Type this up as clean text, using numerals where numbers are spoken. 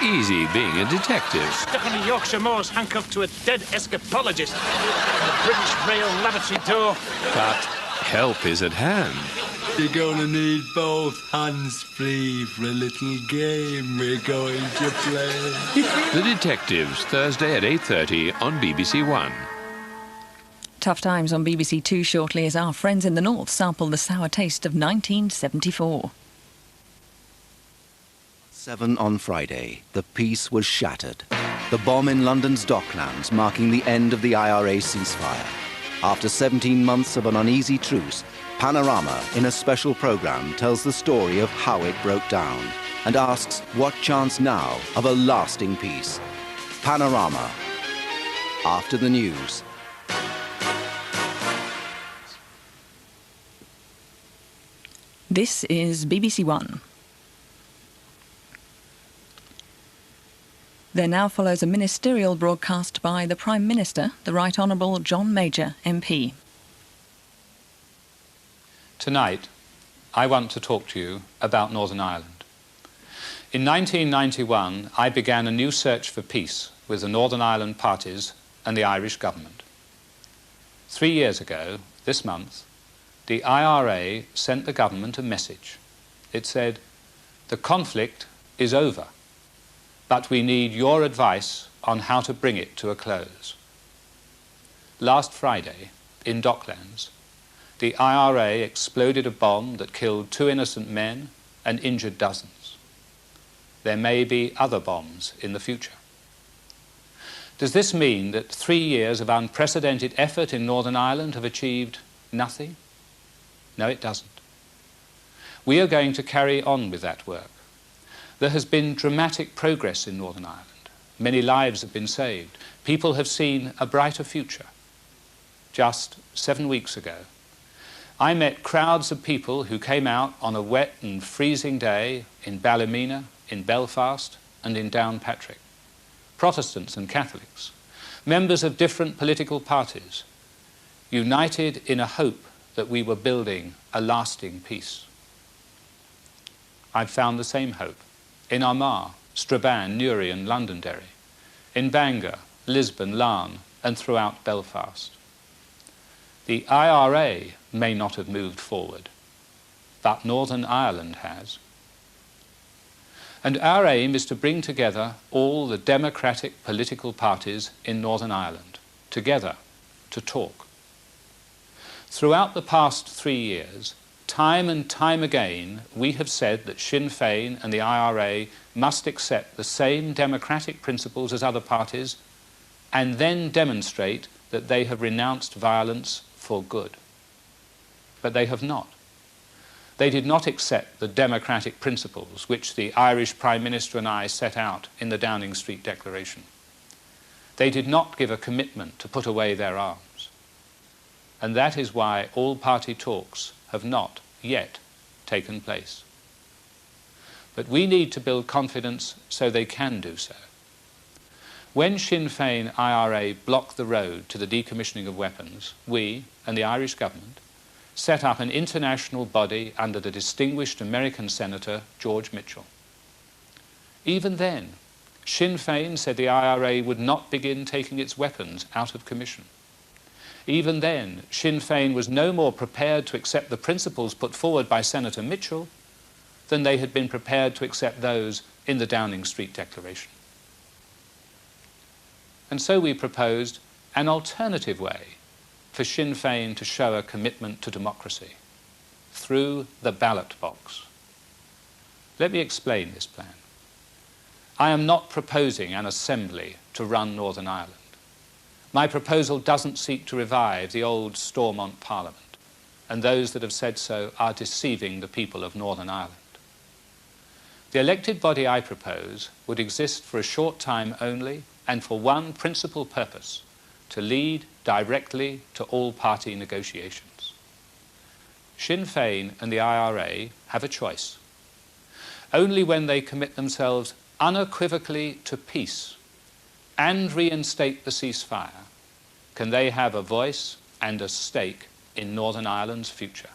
easy being a detective. Stuck on the Yorkshire moors, handcuffed to a dead escapologist. The British Rail lavatory door. But help is at hand. You're gonna need both hands free for a little game we're going to play. The Detectives, Thursday at 8:30 on BBC1. Tough times on BBC2 shortly as our friends in the north sample the sour taste of 1974. 7 on Friday, the peace was shattered. The bomb in London's Docklands marking the end of the IRA ceasefire. After 17 months of an uneasy truce, Panorama, in a special programme, tells the story of how it broke down and asks what chance now of a lasting peace. Panorama, after the news. This is BBC1. There now follows a ministerial broadcast by the Prime Minister, the Right Honourable John Major, MP. Tonight, I want to talk to you about Northern Ireland. In 1991, I began a new search for peace with the Northern Ireland parties and the Irish government. 3 years ago, this month, the IRA sent the government a message. It said, "The conflict is over, but we need your advice on how to bring it to a close." Last Friday, in Docklands, the IRA exploded a bomb that killed 2 innocent men and injured dozens. There may be other bombs in the future. Does this mean that 3 years of unprecedented effort in Northern Ireland have achieved nothing? No, it doesn't. We are going to carry on with that work. There has been dramatic progress in Northern Ireland. Many lives have been saved. People have seen a brighter future. Just 7 weeks ago, I met crowds of people who came out on a wet and freezing day in Ballymena, in Belfast and in Downpatrick. Protestants and Catholics, members of different political parties, united in a hope that we were building a lasting peace. I've found the same hope in Armagh, Strabane, Newry and Londonderry, in Bangor, Lisbon, Larne and throughout Belfast. The IRA may not have moved forward, but Northern Ireland has. And our aim is to bring together all the democratic political parties in Northern Ireland, together to talk. Throughout the past 3 years, time and time again, we have said that Sinn Féin and the IRA must accept the same democratic principles as other parties and then demonstrate that they have renounced violence for good. But they have not. They did not accept the democratic principles which the Irish Prime Minister and I set out in the Downing Street Declaration. They did not give a commitment to put away their arms. And that is why all-party talks have not yet taken place. But we need to build confidence so they can do so. When Sinn Féin IRA blocked the road to the decommissioning of weapons, we and the Irish government set up an international body under the distinguished American Senator George Mitchell. Even then, Sinn Féin said the IRA would not begin taking its weapons out of commission. Even then, Sinn Féin was no more prepared to accept the principles put forward by Senator Mitchell than they had been prepared to accept those in the Downing Street Declaration. And so we proposed an alternative way for Sinn Féin to show a commitment to democracy through the ballot box. Let me explain this plan. I am not proposing an assembly to run Northern Ireland. My proposal doesn't seek to revive the old Stormont Parliament, and those that have said so are deceiving the people of Northern Ireland. The elected body I propose would exist for a short time only and for one principal purpose, to lead directly to all-party negotiations. Sinn Féin and the IRA have a choice. Only when they commit themselves unequivocally to peace and reinstate the ceasefire can they have a voice and a stake in Northern Ireland's future.